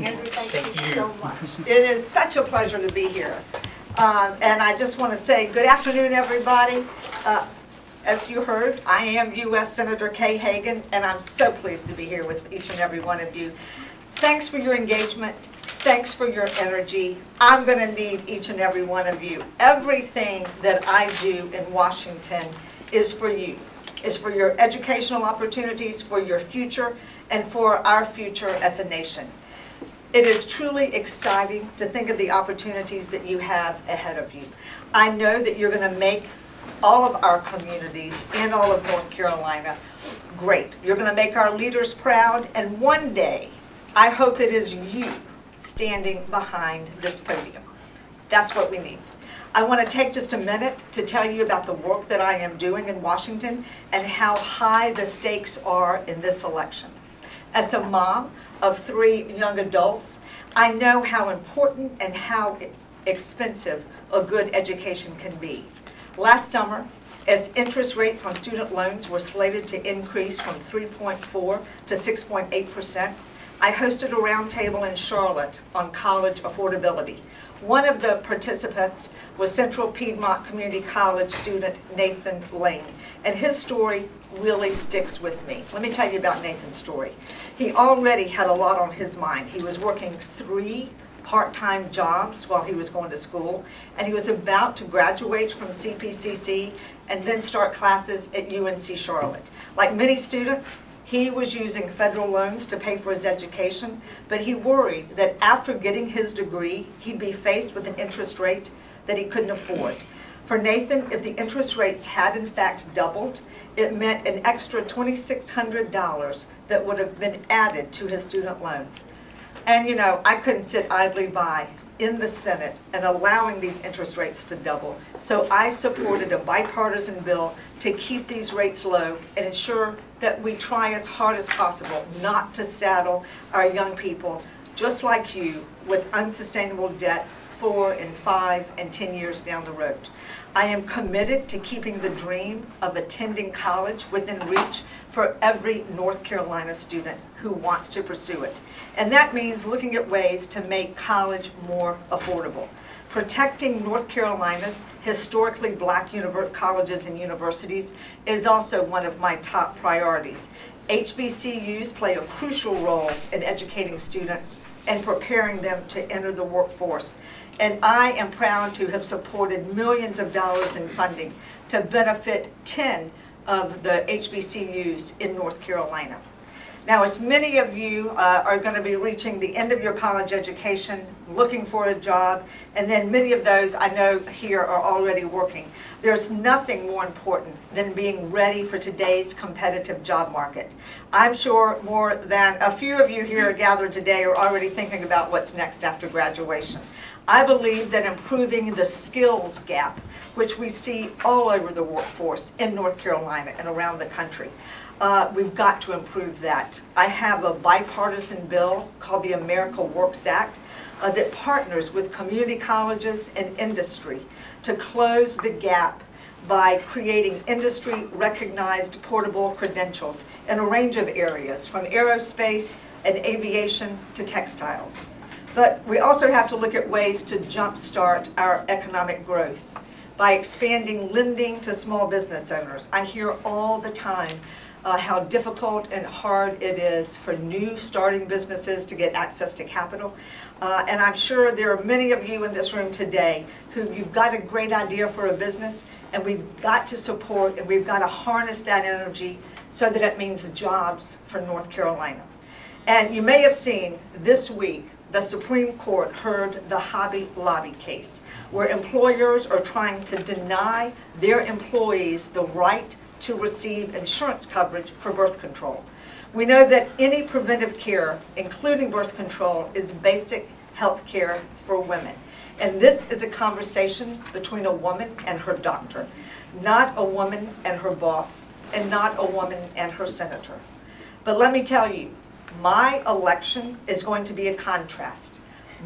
Andrew, thank you so much. It is such a pleasure to be here. And I just want to say good afternoon, everybody. As you heard, I am U.S. Senator Kay Hagan, and I'm so pleased to be here with each and every one of you. Thanks for your engagement. Thanks for your energy. I'm going to need each and every one of you. Everything that I do in Washington is for you. It's for your educational opportunities, for your future, and for our future as a nation. It is truly exciting to think of the opportunities that you have ahead of you. I know that you're going to make all of our communities in all of North Carolina great. You're going to make our leaders proud, and one day, I hope it is you standing behind this podium. That's what we need. I want to take just a minute to tell you about the work that I am doing in Washington and how high the stakes are in this election. As a mom of 3 young adults, I know how important and how expensive a good education can be. Last summer, as interest rates on student loans were slated to increase from 3.4 to 6.8%, I hosted a roundtable in Charlotte on college affordability. One of the participants was Central Piedmont Community College student Nathan Lane, and his story really sticks with me. Let me tell you about Nathan's story. He already had a lot on his mind. He was working 3 part-time jobs while he was going to school, and he was about to graduate from CPCC and then start classes at UNC Charlotte. Like many students, he was using federal loans to pay for his education, but he worried that after getting his degree, he'd be faced with an interest rate that he couldn't afford. For Nathan, if the interest rates had in fact doubled, it meant an extra $2,600 that would have been added to his student loans. And you know, I couldn't sit idly by in the Senate and allowing these interest rates to double. So I supported a bipartisan bill to keep these rates low and ensure that we try as hard as possible not to saddle our young people, just like you, with unsustainable debt 4 and 5 and 10 years down the road. I am committed to keeping the dream of attending college within reach for every North Carolina student who wants to pursue it. And that means looking at ways to make college more affordable. Protecting North Carolina's historically black colleges and universities is also one of my top priorities. HBCUs play a crucial role in educating students and preparing them to enter the workforce. And I am proud to have supported millions of dollars in funding to benefit 10 of the HBCUs in North Carolina. Now, as many of you are going to be reaching the end of your college education, looking for a job, and then many of those I know here are already working, there's nothing more important than being ready for today's competitive job market. I'm sure more than a few of you here gathered today are already thinking about what's next after graduation. I believe that improving the skills gap, which we see all over the workforce in North Carolina and around the country, we've got to improve that. I have a bipartisan bill called the America Works Act that partners with community colleges and industry to close the gap by creating industry-recognized portable credentials in a range of areas, from aerospace and aviation to textiles. But we also have to look at ways to jumpstart our economic growth by expanding lending to small business owners. I hear all the time how difficult and hard it is for new starting businesses to get access to capital. And I'm sure there are many of you in this room today who you've got a great idea for a business, and we've got to support and we've got to harness that energy so that it means jobs for North Carolina. And you may have seen this week the Supreme Court heard the Hobby Lobby case, where employers are trying to deny their employees the right to receive insurance coverage for birth control. We know that any preventive care, including birth control, is basic health care for women. And this is a conversation between a woman and her doctor, not a woman and her boss, and not a woman and her senator. But let me tell you, my election is going to be a contrast.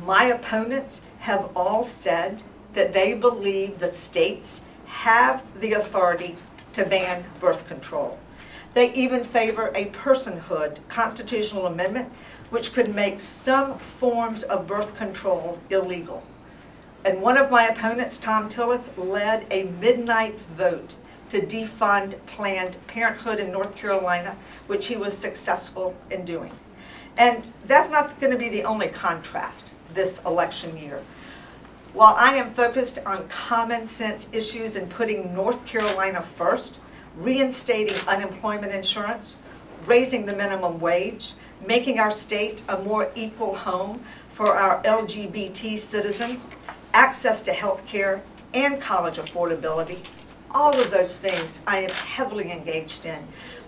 My opponents have all said that they believe the states have the authority to ban birth control. They even favor a personhood constitutional amendment, which could make some forms of birth control illegal. And one of my opponents, Thom Tillis, led a midnight vote to defund Planned Parenthood in North Carolina, which he was successful in doing. And that's not going to be the only contrast this election year. While I am focused on common sense issues and putting North Carolina first, reinstating unemployment insurance, raising the minimum wage, making our state a more equal home for our LGBT citizens, access to health care, and college affordability, all of those things I am heavily engaged in.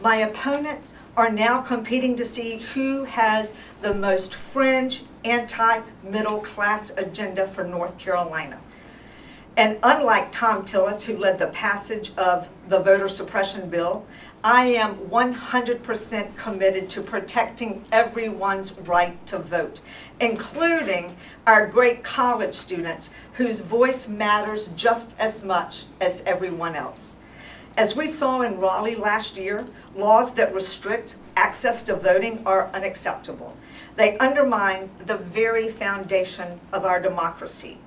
My opponents are now competing to see who has the most fringe, anti-middle class agenda for North Carolina. And unlike Thom Tillis, who led the passage of the voter suppression bill, I am 100% committed to protecting everyone's right to vote, including our great college students whose voice matters just as much as everyone else. As we saw in Raleigh last year, laws that restrict access to voting are unacceptable. They undermine the very foundation of our democracy.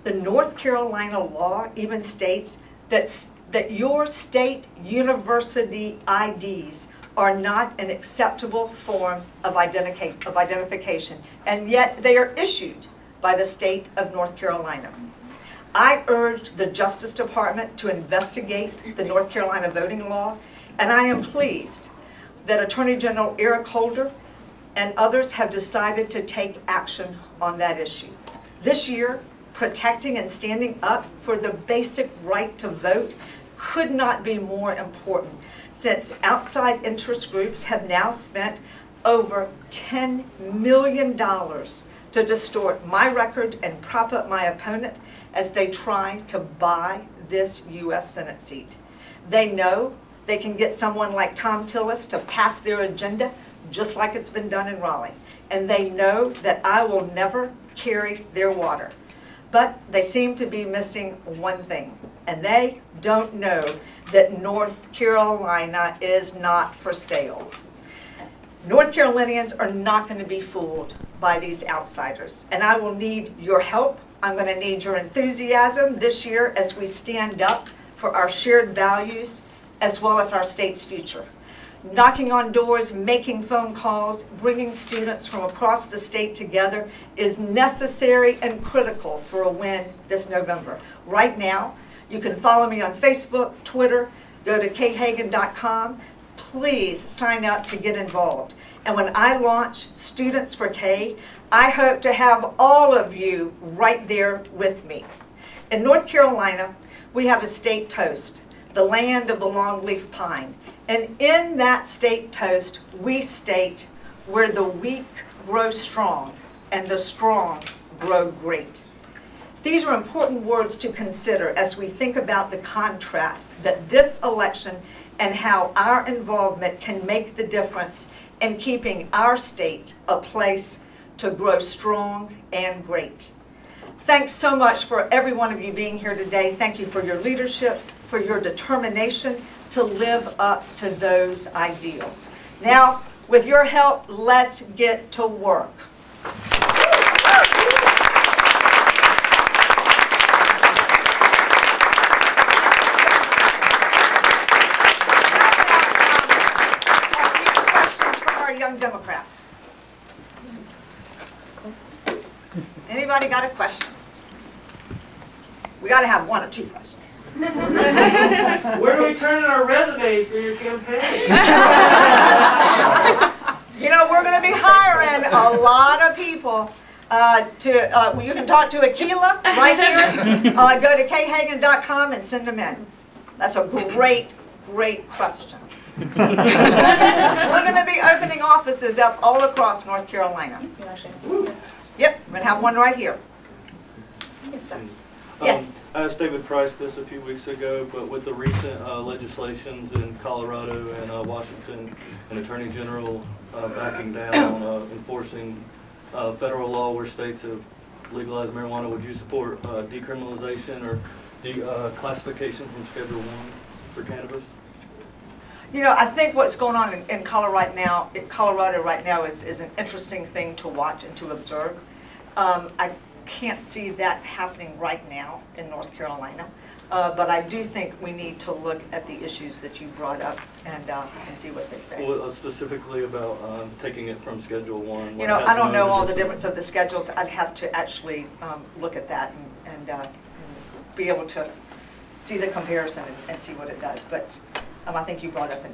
The North Carolina law even states that your state university IDs are not an acceptable form of identification, and yet they are issued by the state of North Carolina. I urged the Justice Department to investigate the North Carolina voting law, and I am pleased that Attorney General Eric Holder and others have decided to take action on that issue. This year, protecting and standing up for the basic right to vote could not be more important, since outside interest groups have now spent over $10 million to distort my record and prop up my opponent as they try to buy this U.S. Senate seat. They know they can get someone like Thom Tillis to pass their agenda just like it's been done in Raleigh. And they know that I will never carry their water. But they seem to be missing one thing, and they don't know that North Carolina is not for sale. North Carolinians are not going to be fooled by these outsiders, and I will need your help. I'm going to need your enthusiasm this year as we stand up for our shared values as well as our state's future. Knocking on doors, making phone calls, bringing students from across the state together is necessary and critical for a win this November. Right now, you can follow me on Facebook, Twitter, go to khagan.com. Please sign up to get involved. And when I launch Students for K, I hope to have all of you right there with me. In North Carolina, we have a state toast, the land of the longleaf pine. And in that state toast, we state, where the weak grow strong and the strong grow great. These are important words to consider as we think about the contrast that this election and how our involvement can make the difference in keeping our state a place to grow strong and great. Thanks so much for every one of you being here today. Thank you for your leadership, for your determination to live up to those ideals. Now, with your help, let's get to work. Young Democrats. Anybody got a question? We got to have one or two questions. Where are we turning our resumes for your campaign? You know, we're going to be hiring a lot of people. You can talk to Akila right here. Go to khagan.com and send them in. That's a great, great question. We're going to be opening offices up all across North Carolina. Yep, we're going to have one right here. Yes. I asked David Price this a few weeks ago, but with the recent legislations in Colorado and Washington, and Attorney General backing down enforcing federal law where states have legalized marijuana, would you support decriminalization or classification from Schedule 1 for cannabis? You know, I think what's going on in Colorado right now is an interesting thing to watch and to observe. I can't see that happening right now in North Carolina, but I do think we need to look at the issues that you brought up and see what they say. Well, specifically about taking it from Schedule 1. You know, I don't know all the difference of the schedules. I'd have to actually look at that and be able to see the comparison and see what it does. But I think you brought up a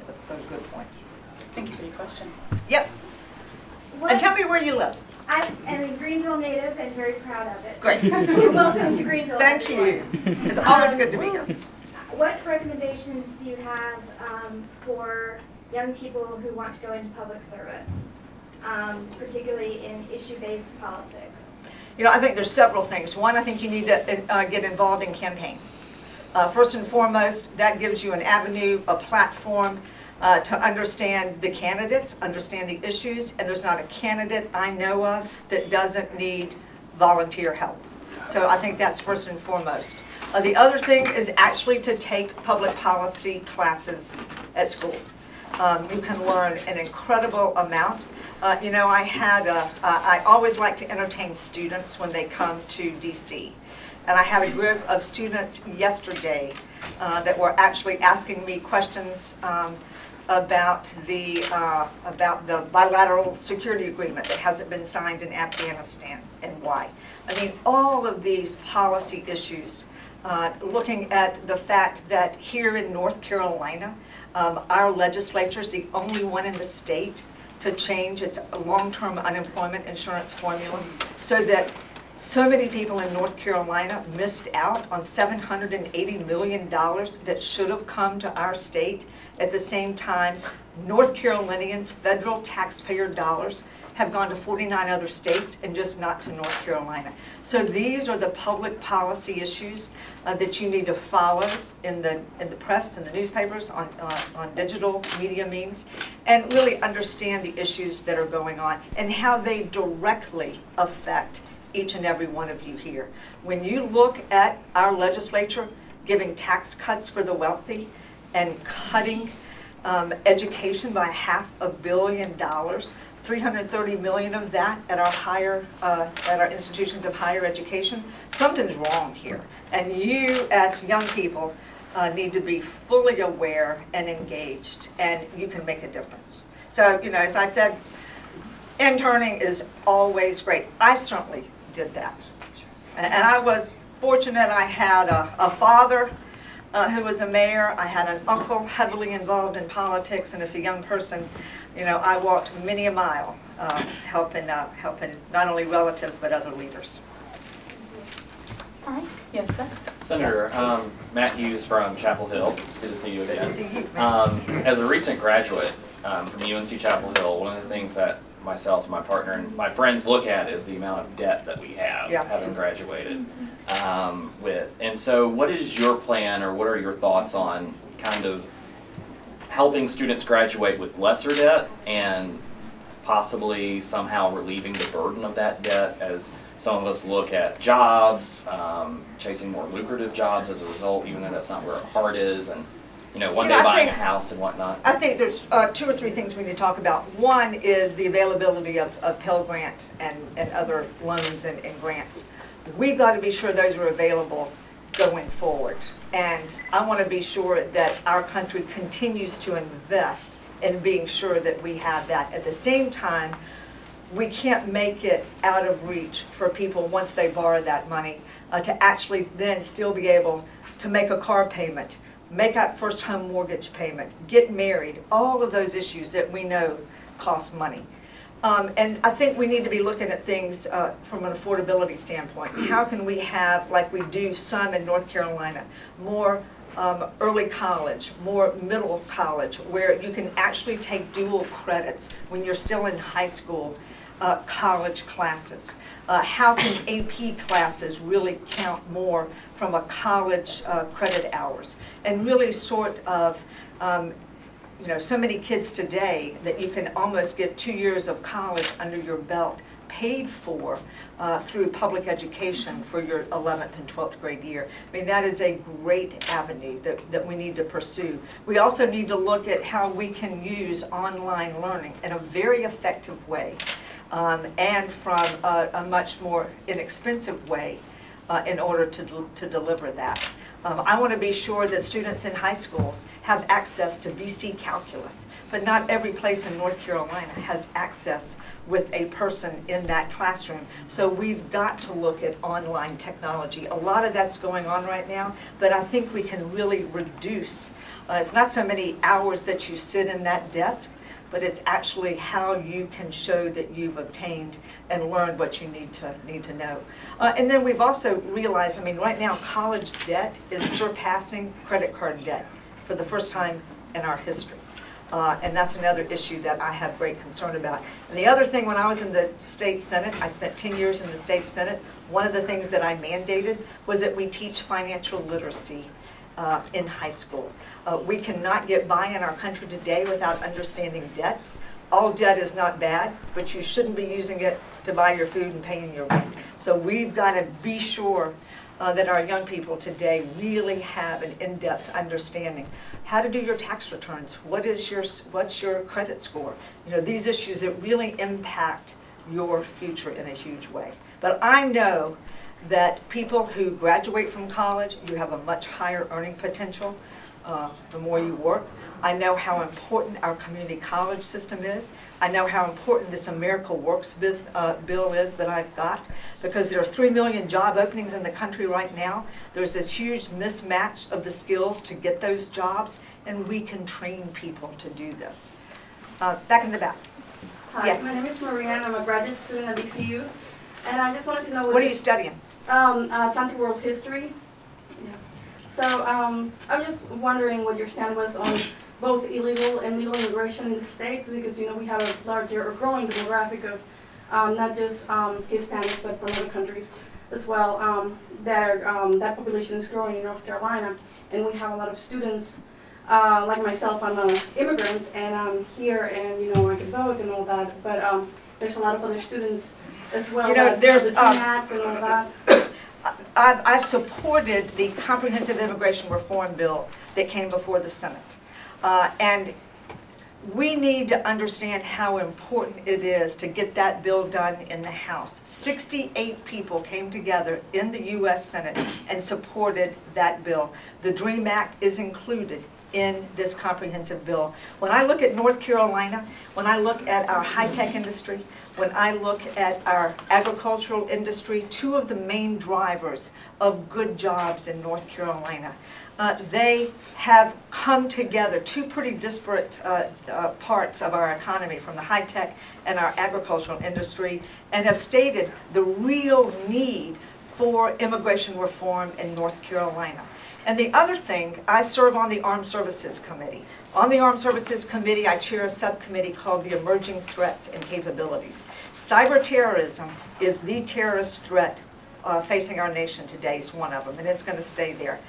good point. Thank you for your question. Yep. And tell me where you live. I am a Greenville native and very proud of it. Great. Welcome to Greenville. Thank you. everyone. It's always good to be here. What recommendations do you have for young people who want to go into public service, particularly in issue-based politics? You know, I think there's several things. One, I think you need to get involved in campaigns. First and foremost, that gives you an avenue, a platform to understand the candidates, understand the issues, and there's not a candidate I know of that doesn't need volunteer help. So I think that's first and foremost. The other thing is actually to take public policy classes at school. You can learn an incredible amount. You know, I always like to entertain students when they come to DC. And I had a group of students yesterday that were actually asking me questions about the bilateral security agreement that hasn't been signed in Afghanistan and why. I mean, all of these policy issues, looking at the fact that here in North Carolina, our legislature is the only one in the state to change its long-term unemployment insurance formula so that so many people in North Carolina missed out on $780 million that should have come to our state. At the same time, North Carolinians' federal taxpayer dollars have gone to 49 other states and just not to North Carolina. So these are the public policy issues that you need to follow in the press, in the newspapers, on digital media means, and really understand the issues that are going on and how they directly affect each and every one of you here. When you look at our legislature giving tax cuts for the wealthy and cutting education by $500 million, $330 million of that at our institutions of higher education, something's wrong here. And you, as young people, need to be fully aware and engaged, and you can make a difference. So, you know, as I said, interning is always great. I certainly did that. And I was fortunate. I had a father who was a mayor. I had an uncle heavily involved in politics, and as a young person, you know, I walked many a mile helping not only relatives but other leaders. All right. Yes, sir. Senator, Matt Hughes from Chapel Hill. It's good to see you again. Good to see you, Matt. As a recent graduate from UNC Chapel Hill, one of the things that myself and my partner and my friends look at is the amount of debt that we have having graduated with. And so what is your plan, or what are your thoughts on kind of helping students graduate with lesser debt and possibly somehow relieving the burden of that debt as some of us look at jobs, chasing more lucrative jobs as a result, even though that's not where our heart is, and you know, one day buying a house and whatnot? I think there's 2 or 3 things we need to talk about. One is the availability of Pell Grant and other loans and grants. We've got to be sure those are available going forward. And I want to be sure that our country continues to invest in being sure that we have that. At the same time, we can't make it out of reach for people once they borrow that money to actually then still be able to make a car payment, make that first home mortgage payment, get married, all of those issues that we know cost money. And I think we need to be looking at things from an affordability standpoint. How can we have, like we do some in North Carolina, more early college, more middle college, where you can actually take dual credits when you're still in high school, college classes. How can AP classes really count more from a college credit hours? And really sort of, you know, so many kids today that you can almost get 2 years of college under your belt paid for through public education for your 11th and 12th grade year. I mean, that is a great avenue that we need to pursue. We also need to look at how we can use online learning in a very effective way and from a much more inexpensive way in order to deliver that. I want to be sure that students in high schools have access to BC Calculus, but not every place in North Carolina has access with a person in that classroom. So we've got to look at online technology. A lot of that's going on right now, but I think we can really reduce. It's not so many hours that you sit in that desk, but it's actually how you can show that you've obtained and learned what you need to know. And then we've also realized, I mean, right now college debt is surpassing credit card debt for the first time in our history. And that's another issue that I have great concern about. And the other thing, when I was in the state senate, I spent 10 years in the state senate, one of the things that I mandated was that we teach financial literacy in high school. We cannot get by in our country today without understanding debt. All debt is not bad, but you shouldn't be using it to buy your food and paying your rent. So we've got to be sure that our young people today really have an in-depth understanding. How to do your tax returns, what's your credit score? You know, these issues that really impact your future in a huge way. But I know that people who graduate from college, you have a much higher earning potential the more you work. I know how important our community college system is. I know how important this America Works bill is that I've got, because there are 3 million job openings in the country right now. There's this huge mismatch of the skills to get those jobs, and we can train people to do this. Back in the back. Hi, Yes. My name is Maria, and I'm a graduate student at ECU. And I just wanted to know What are you studying? Atlantic World History. Yeah. So I'm just wondering what your stand was on both illegal and legal immigration in the state, because we have a larger or growing demographic of not just Hispanics, but from other countries as well. That population is growing in North Carolina, and we have a lot of students. Like myself, I'm an immigrant, and I'm here, and I can vote and all that. But there's a lot of other students as well. There's and all that. I've supported the Comprehensive Immigration Reform Bill that came before the Senate. And we need to understand how important it is to get that bill done in the House. 68 people came together in the U.S. Senate and supported that bill. The DREAM Act is included in this comprehensive bill. When I look at North Carolina, when I look at our high-tech industry, when I look at our agricultural industry, two of the main drivers of good jobs in North Carolina, they have come together, two pretty disparate parts of our economy, from the high-tech and our agricultural industry, and have stated the real need for immigration reform in North Carolina. And the other thing, I serve on the Armed Services Committee. On the Armed Services Committee, I chair a subcommittee called the Emerging Threats and Capabilities. Cyber terrorism is the terrorist threat facing our nation today. It's one of them, and it's going to stay there.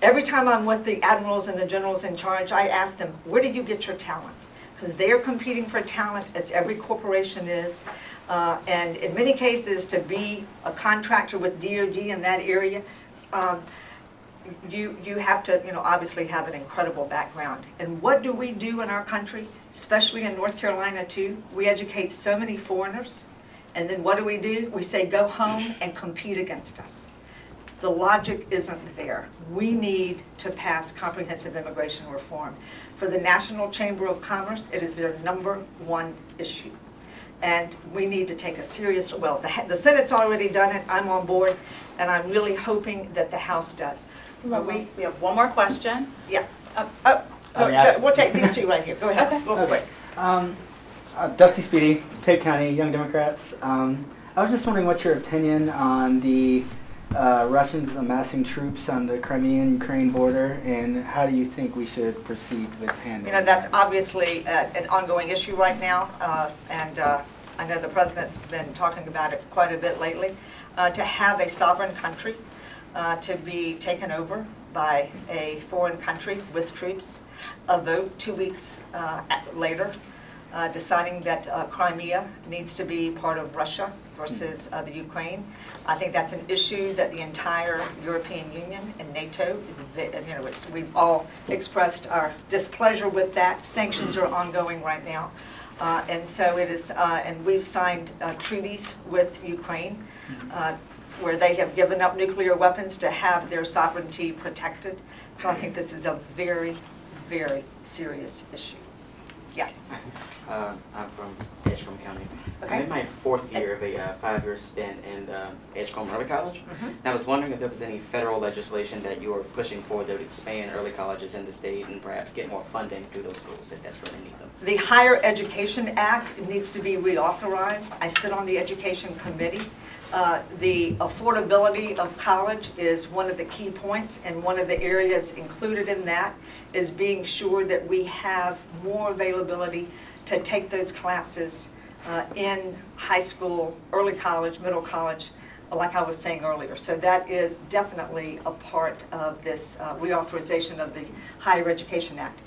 Every time I'm with the admirals and the generals in charge, I ask them, where do you get your talent? Because they are competing for talent, as every corporation is. And in many cases, to be a contractor with DOD in that area, you have to, obviously have an incredible background. And what do we do in our country, especially in North Carolina too? We educate so many foreigners, and then what do? We say, go home and compete against us. The logic isn't there. We need to pass comprehensive immigration reform. For the National Chamber of Commerce, it is their #1 issue. And we need to take a serious, well, the Senate's already done it, I'm on board, and I'm really hoping that the House does. We have one more question. Yes. Yeah. We'll take these two right here. Go ahead. Okay. Real quick. Dusty Speedy, Pitt County, Young Democrats. I was just wondering what's your opinion on the Russians amassing troops on the Crimean-Ukraine border, and how do you think we should proceed with handling That's obviously an ongoing issue right now, and I know the President's been talking about it quite a bit lately. To have a sovereign country to be taken over by a foreign country with troops, a vote 2 weeks later, deciding that Crimea needs to be part of Russia versus the Ukraine. I think that's an issue that the entire European Union and NATO is, we've all expressed our displeasure with that. Sanctions are ongoing right now. And so it is, and we've signed treaties with Ukraine where they have given up nuclear weapons to have their sovereignty protected. So I think this is a very, very serious issue. Yeah. I'm from Edgecombe County. Okay. I'm in my 4th year of a 5-year stint in Edgecombe Early College. And I was wondering if there was any federal legislation that you were pushing for that would expand early colleges in the state and perhaps get more funding to those schools that desperately need them. The Higher Education Act needs to be reauthorized. I sit on the Education Committee. The affordability of college is one of the key points, and one of the areas included in that is being sure that we have more availability to take those classes in high school, early college, middle college, like I was saying earlier. So that is definitely a part of this reauthorization of the Higher Education Act.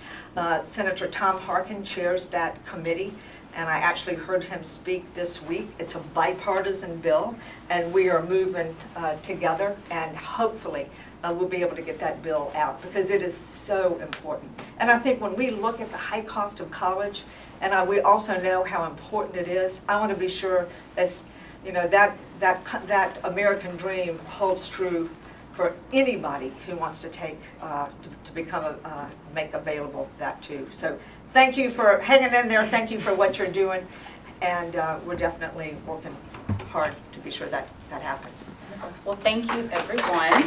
Senator Tom Harkin chairs that committee, and I actually heard him speak this week. It's a bipartisan bill, and we are moving together, and hopefully we'll be able to get that bill out because it is so important. And I think when we look at the high cost of college, and we also know how important it is, I want to be sure as that American dream holds true for anybody who wants to take to become make available that too. So thank you for hanging in there. Thank you for what you're doing, and we're definitely working hard to be sure that that happens. Well, thank you, everyone.